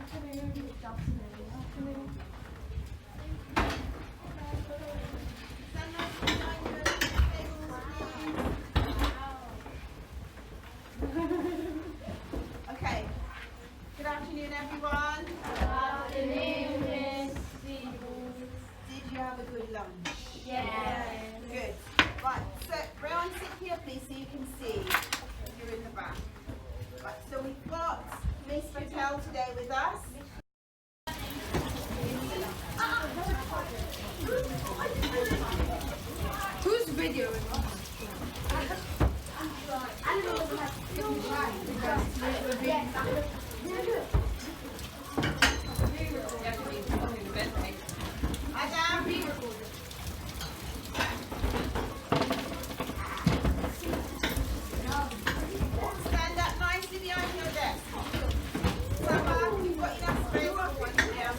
Okay. Good afternoon, everyone. Good afternoon, Miss. Did you have a good lunch? Yes. Good. Right, so everyone sit here please so you can see if you're in the back. Right, so we've got Miss Patel today with us. Who's videoing? Adam, stand up nicely behind your desk. Summer, you've got enough space for one here.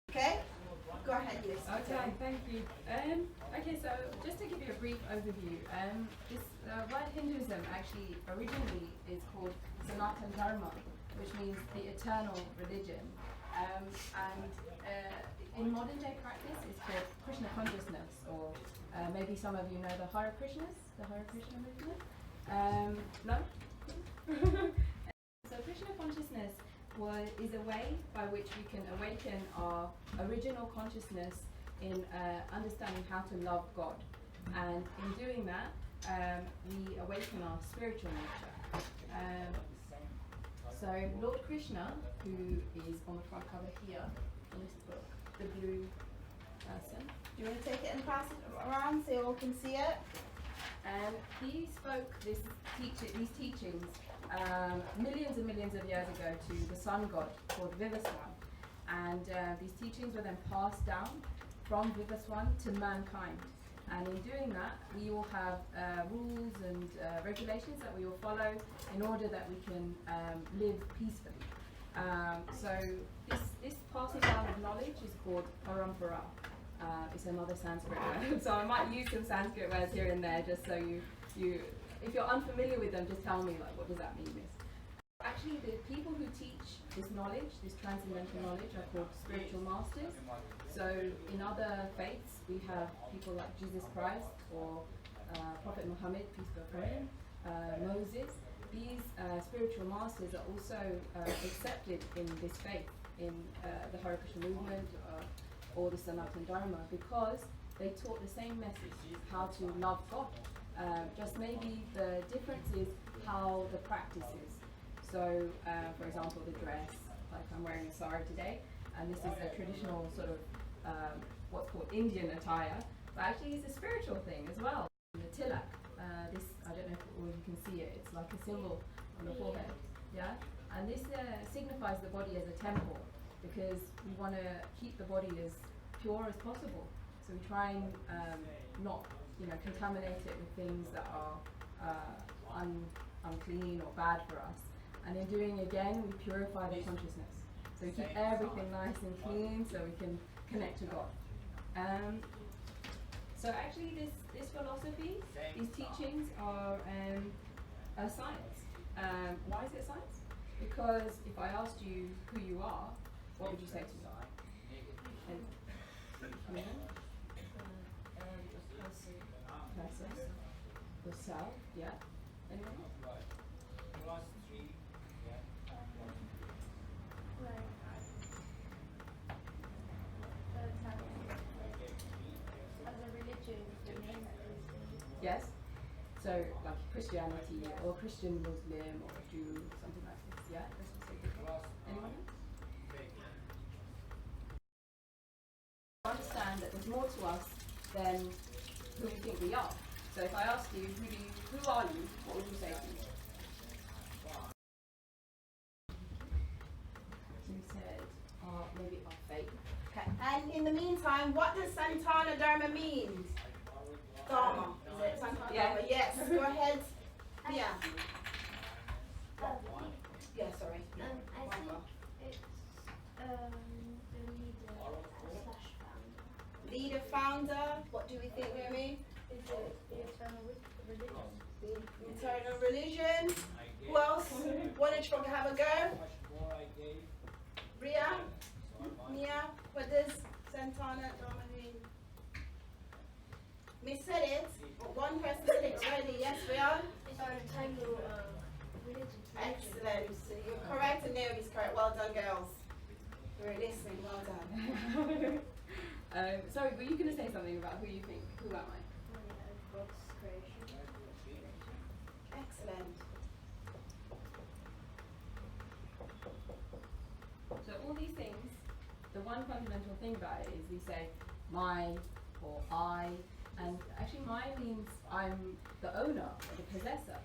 Okay? Go ahead, yes. Okay, thank you. Okay, so just to give you a brief overview, this word Hinduism actually originally is called Sanatana Dharma, which means the eternal religion. And in modern day practice, it's called Krsna Consciousness, or maybe some of you know the Hare Krishnas, the Hare Krishna movement. No? So Krsna Consciousness is a way by which we can awaken our original consciousness in understanding how to love God. And in doing that, we awaken our spiritual nature. So Lord Krishna, who is on the front cover here in this book, the blue person, Do you want to take it and pass it around so you all can see it? he spoke these teachings millions and millions of years ago to the sun god called Vivaswan, and these teachings were then passed down from Vivaswan to mankind. And in doing that, we all have rules and regulations that we all follow in order that we can live peacefully. So this passing down of knowledge is called parampara. It's another Sanskrit word. So I might use some Sanskrit words here and there just so you if you're unfamiliar with them, just tell me, like, what does that mean, miss? Actually, the people who teach this knowledge, this transcendental knowledge, are called spiritual masters. So in other faiths, we have people like Jesus Christ or Prophet Muhammad, peace be upon him, Moses. These spiritual masters are also accepted in this faith, in the Hare Krishna movement or the Sanatana Dharma, because they taught the same message, how to love God. Just maybe the difference is how the practice is. So, for example, the dress, like I'm wearing a sari today, and this is a traditional sort of what's called Indian attire, but actually it's a spiritual thing as well. The tilak, this, I don't know if all you can see it, it's like a symbol on the forehead, yeah? And this signifies the body as a temple, because we want to keep the body as pure as possible. So we try and not, contaminate it with things that are unclean or bad for us. And in doing again, we purify the consciousness. So we keep everything nice and clean so we can connect to God. So actually this philosophy, these teachings are science. Why is it science? Because if I asked you who you are, what would you say to me? Person. Yourself, yeah. Anyone? As a religion, the name that is Yes. So like Christianity or Christian Muslim or Jew, something like this. Yeah. That's specific. Anyone else? Understand that there's more to us than who we think we are. So if I ask you, who are you? What would you say to me? You said, maybe our faith. Okay. And in the meantime, what does Santana Dharma mean? Dharma. Is it Santana Yeah. Dharma? Yes. Go ahead. Yeah. Yeah, sorry. I think it's the leader/founder. Leader, founder. What do we think, Naomi? Is the eternal religion. Eternal religion. Who else? Wanted to have a go? Ria? Mia? What does Santana Dharma mean? Miss said it, but one person said it already. Yes, Ria? It's our eternal religion. Excellent. So you're correct and Naomi's correct. Well done, girls. You're listening. Well done. Sorry, were you going to say something about who you think? Who am I? God's creation. Excellent. So all these things, the one fundamental thing about it is we say my or I, and actually mine means I'm the owner or the possessor,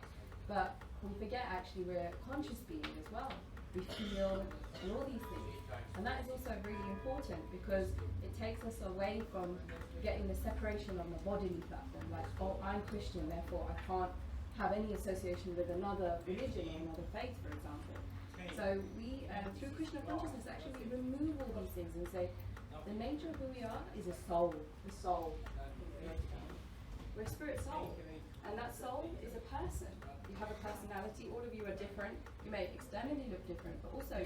but we forget actually we're a conscious being as well. We feel and all these things, and that is also really important because it takes us away from getting the separation on the bodily platform, like, oh, I'm Christian, therefore I can't have any association with another religion or another faith, for example. So we, through Krsna Consciousness, actually remove all these things and say, the nature of who we are is a soul. The soul. We're a spirit soul. And that soul is a person. You have a personality. All of you are different. You may externally look different, but also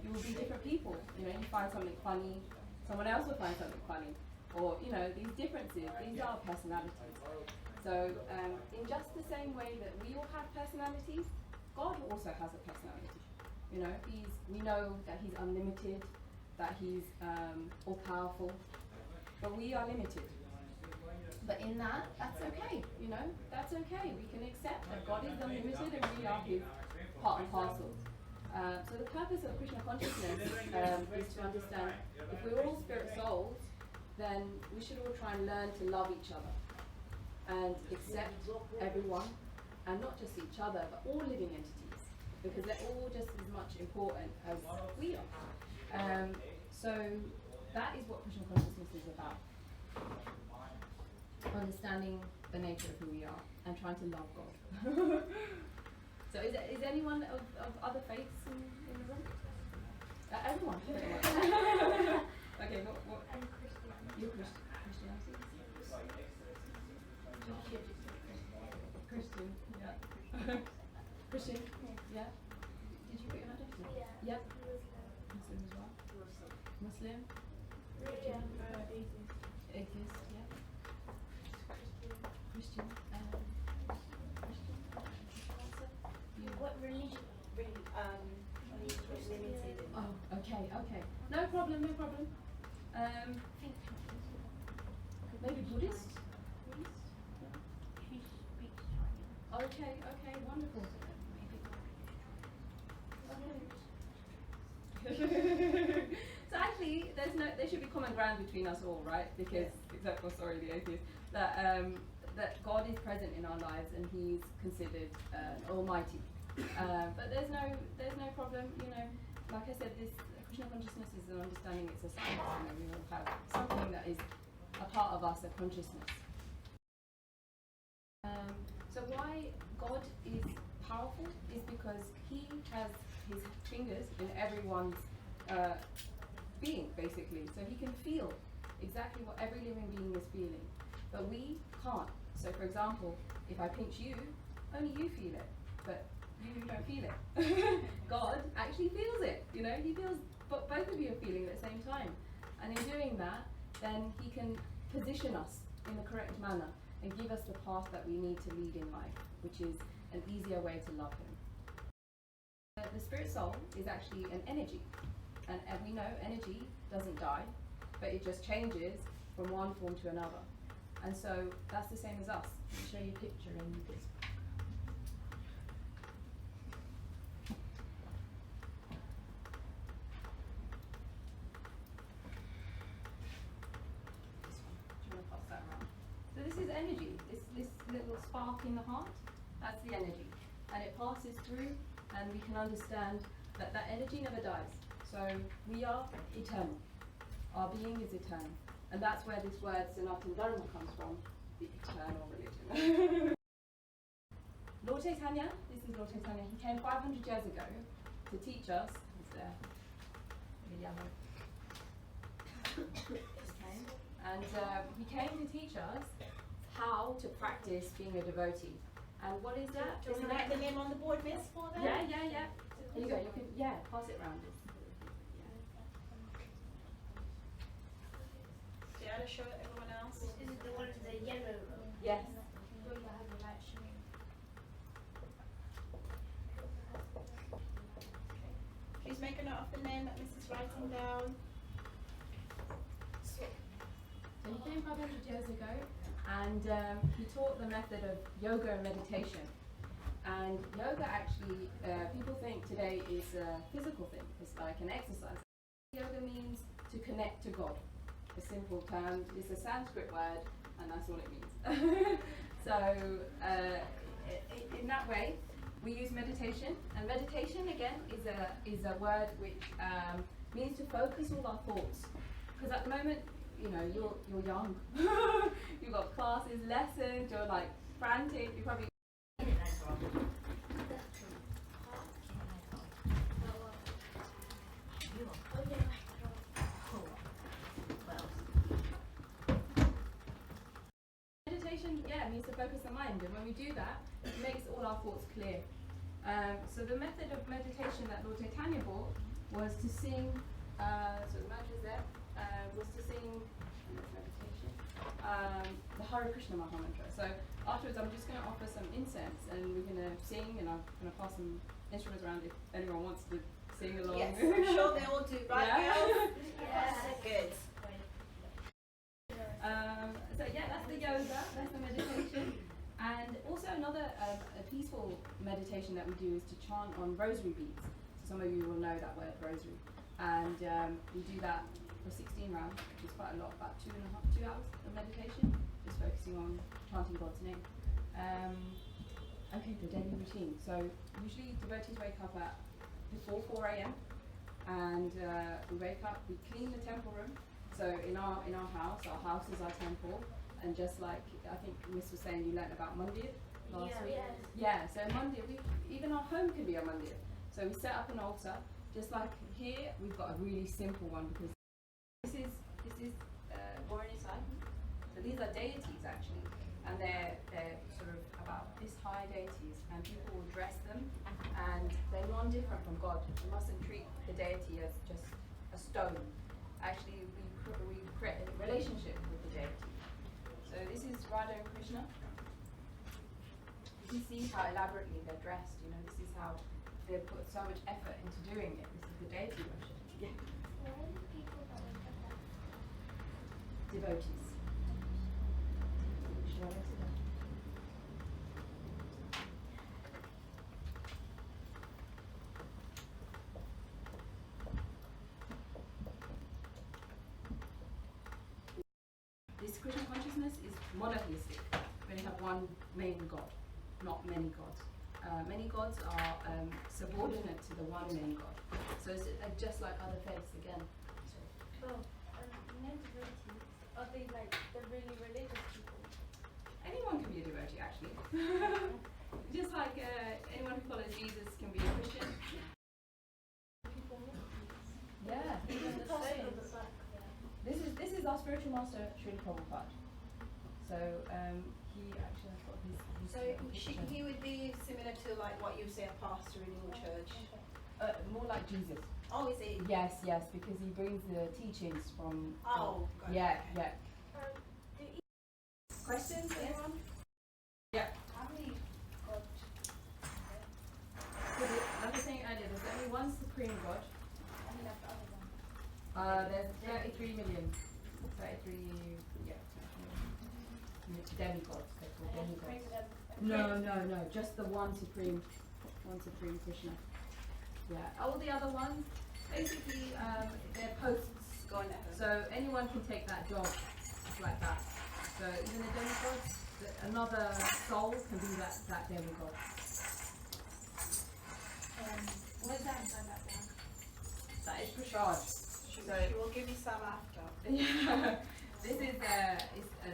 you will be different people. You know, you find something funny, someone else will find something funny. Or, you know, these differences, these are personalities. So, in just the same way that we all have personalities, God also has a personality. You know, we know that he's unlimited, that he's all-powerful, but we are limited. But in that, that's okay, you know, that's okay. We can accept that God is unlimited and we are his part and parcel. So the purpose of Krsna Consciousness is to understand if we're all spirit souls, then we should all try and learn to love each other and accept everyone, and not just each other, but all living entities, because they're all just as much important as we are. So that is what Krsna Consciousness is about. Understanding the nature of who we are and trying to love God. So is anyone of other faiths in the room? Everyone, pretty much. Okay, what? And Christianity. You're Christianity? Christian, yeah. Christian, yeah. Did you put your hand up? Yeah. Yep. Muslim as well. Muslim. Religion. Atheist, yeah. Christian. Christian. What religion? Limited. Oh, okay. No problem. Maybe Buddhist? Okay, wonderful. So actually, there should be common ground between us all, right? Because, except for the atheist, that God is present in our lives and He's considered Almighty. But there's no problem, you know. Like I said, this Krsna Consciousness is an understanding. It's a science. You know, we all have something that is a part of us, a consciousness. So why God is powerful is because He has His fingers in everyone's being, basically. So He can feel exactly what every living being is feeling. But we can't. So for example, if I pinch you, only you feel it, but you don't feel it. God actually feels it, you know, He feels, but both of you are feeling at the same time. And in doing that, then he can position us in the correct manner and give us the path that we need to lead in life, which is an easier way to love him. The spirit soul is actually an energy, and we know energy doesn't die, but it just changes from one form to another. And so that's the same as us. I'll show you a picture and you can. So this is energy, this little spark in the heart, that's the energy. And it passes through, and we can understand that that energy never dies. So we are eternal. Our being is eternal. And that's where this word Sanatana Dharma comes from, the eternal religion. Lord Chaitanya, this is Lord Chaitanya, he came 500 years ago to teach us, he's there, the yellow. Okay. And he came to teach us how to practice being a devotee. And what is that? Do you want to write the name on the board, miss, for them? Yeah. Here you go. You can, pass it around. Do you want to show everyone else? Is it the one with the yellow? Yes. Where you have the light showing. Please make a note of the name that Miss is writing down. So he came 500 years ago, and he taught the method of yoga and meditation. And yoga actually, people think today is a physical thing. It's like an exercise. Yoga means to connect to God. A simple term. It's a Sanskrit word, and that's all it means. So in that way, we use meditation. And meditation, again, is a word which means to focus all our thoughts. Because at the moment, you know, you're young. You've got classes, lessons, you're like frantic, you probably meditation, means to focus the mind, and when we do that, it makes all our thoughts clear. So the method of meditation that Lord Chaitanya brought was to sing, so the mantra is there, was to sing meditation, the Hare Krsna mantra. So afterwards I'm just going to offer some incense, and we're going to sing, and I'm going to pass some instruments around if anyone wants to sing along. Yes, I'm sure they all do, right, girls? Yes. Good. So that's the yoga, that's the meditation. And also another a peaceful meditation that we do is to chant on rosary beads. So some of you will know that word, rosary. And we do that for 16 rounds, which is quite a lot, about 2 hours of meditation, just focusing on chanting God's name. Okay, the daily routine. So usually devotees wake up at before 4 a.m. and we wake up, we clean the temple room. So in our house is our temple, and just like I think Miss was saying, you learnt about mandir last week. Yes. Yeah, so mandir, even our home can be a mandir. So we set up an altar, just like here we've got a really simple one, because this is Bharanasai. So these are deities actually, and they're sort of about this high deities, and people will dress them, and they're non-different from God. You mustn't treat the deity as just a stone. Actually, we create a relationship with the deity. So this is Radha and Krishna. You can see how elaborately they're dressed. You know, this is how they put so much effort into doing it. This is the deity worship. Yeah. Devotees. Shall I write it down? This Krsna consciousness is monotheistic. We only have one main God, not many gods. Many gods are subordinate to the one main God. So it's just like other faiths again. Oh, devotees, are they like the really religious people? Anyone can be a devotee, actually. Just like anyone who follows Jesus can be a Christian. People with Yeah, these. even the Possible saints. the back there. This is our spiritual master, Srila Prabhupada. So he actually has got his So picture. he would be similar to like what you say a pastor in your church. More like Jesus. Oh, is he? Yes, yes, because he brings the teachings from. Oh, God. Yeah, yeah. Do you Questions, anyone? Yeah. how many gods? So like I was saying earlier, there's only one supreme God. I mean, like the other one. There's 33 million. 33, yeah. Demigods. They're called And he demigods. created them. No. Just the one supreme Krishna. Yeah. All the other ones, basically, they're posts. Go on, So anyone can take that job just like that. So even the demigods, another soul can be that demigod. What is that inside that one? That is prasad. She will give you some after. Yeah. This is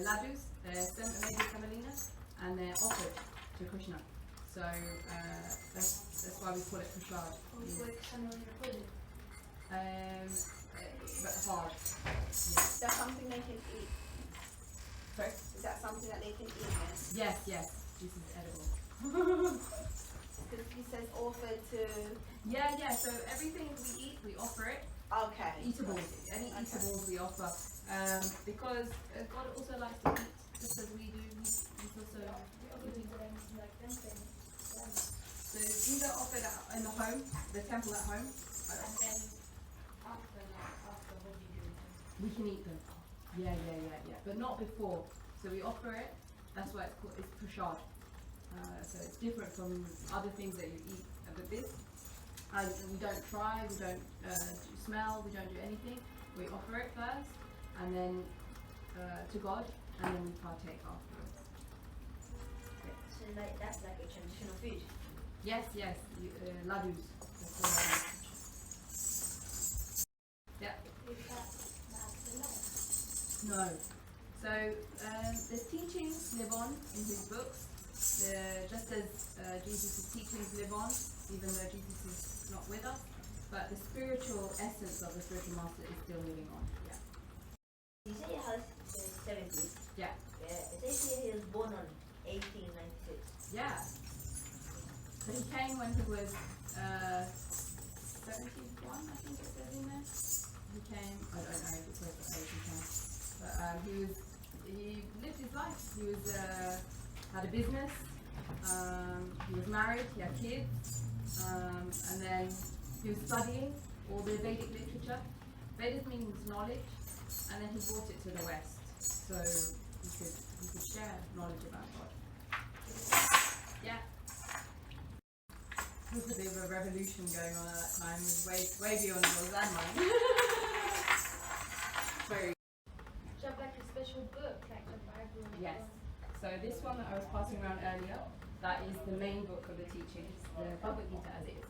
ladus. They're made of semolina, and they're offered to Krishna. So that's why we call it prasad. But hard. Is that something they can eat? Sorry? Is that something that they can eat then? Yes. This is edible. Because he says offer to... Yeah. So everything we eat, we offer it. Okay. Eatables. Any eatables we offer. Because God also likes to eat just as we do. He's also... So it's either offered in the home, the temple at home. And then after what do you do with them? We can eat them. Yeah. But not before. So we offer it. That's why it's prasad. So it's different from other things that you eat. But this, we don't try, we don't smell, we don't do anything. We offer it first, and then to God, and then we partake afterwards. So like that's like a traditional food. Yes, ladus. That's the ladus. Yeah. Is that the law? No. So the teachings live on in his books, just as Jesus' teachings live on, even though Jesus is not with us. But the spiritual essence of the spiritual master is still living on. Yeah. You say he has 70s. Yeah. It says here he was born on 1896. Yeah. So he came when he was 71, I think it says in there. He came. I don't know if it says what age he came, but he lived his life. He was had a business. He was married. He had kids, and then he was studying all the Vedic literature. Vedas means knowledge, and then he brought it to the West, so he could share knowledge about God. Yeah. There was a bit of a revolution going on at that time. It was way beyond yours and mine. Very. Do you have like a special book, like the Bible? Yes. So this one that I was passing around earlier, that is the main book of the teachings, the Bhagavad Gita as it is.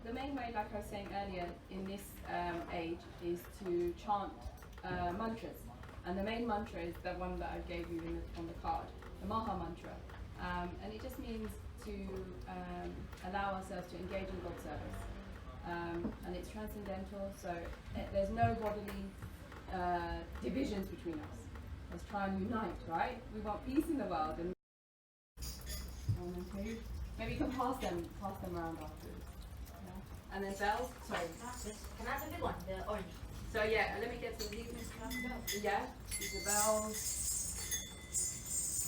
The main way, like I was saying earlier, in this age is to chant mantras. And the main mantra is the one that I gave you on the card, the Maha Mantra. And it just means to allow ourselves to engage in God's service. And it's transcendental, so there's no bodily divisions between us. Let's try and unite, right? We want peace in the world. And maybe you can pass them around afterwards. Yeah. And then bells, sorry. Can I have the big one? The orange. So yeah, let me get some of these. Yeah, these are bells.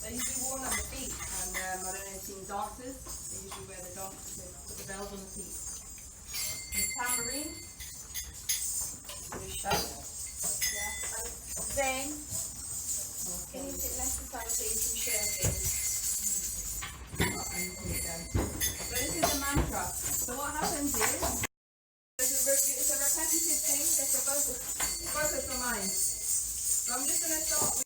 They usually worn on the feet, and I don't know if you've seen dancers. They usually wear the dancers, they put the bells on the feet. And tambourine. Zane, can you sit next to someone so you can share things? So this is the mantra. So what happens is, it's a repetitive thing. That's a focus your mind. So I'm just going to start with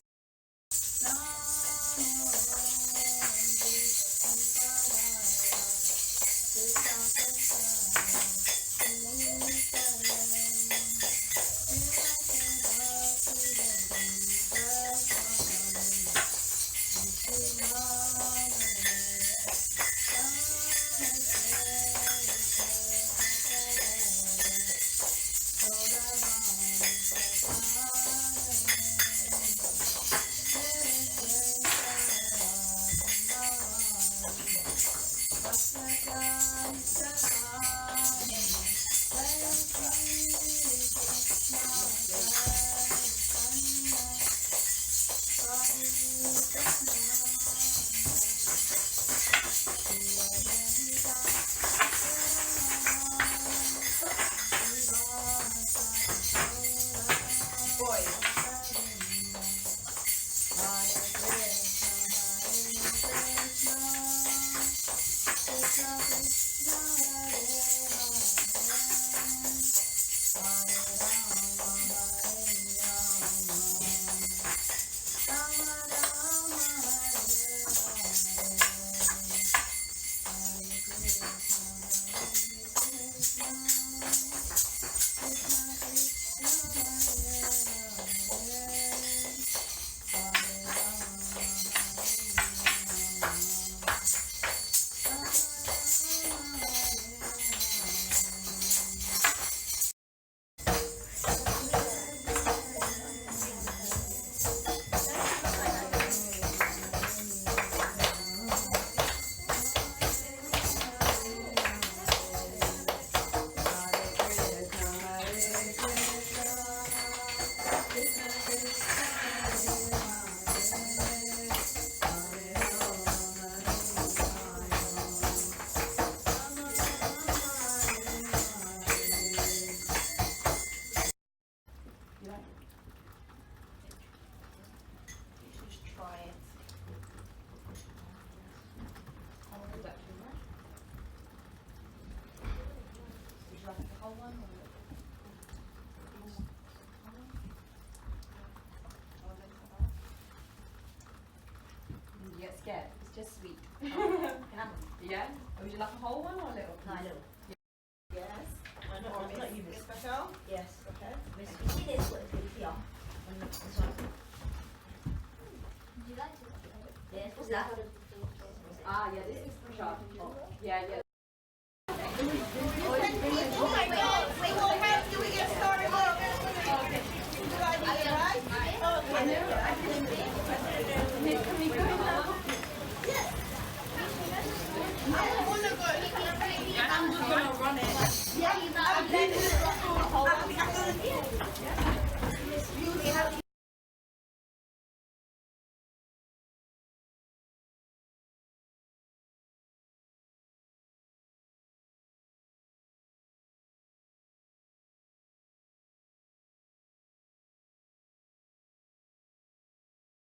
scared. It's just sweet. Can I? Yeah? Would you like a whole one or a little? No, I know. Yes. I know. Or I'm not you, Miss Miss. Patel? Yes. Okay. Miss, you see this one here? On this one. Would you like to? Yes. What's that? Ah, yeah, this is sharp. Yeah, yeah. Oh my God! Wait, what hands do we get started with? Good idea, right? Okay. Can we go now? I want to go. I'm just going to run it. Yeah, I'm letting it run.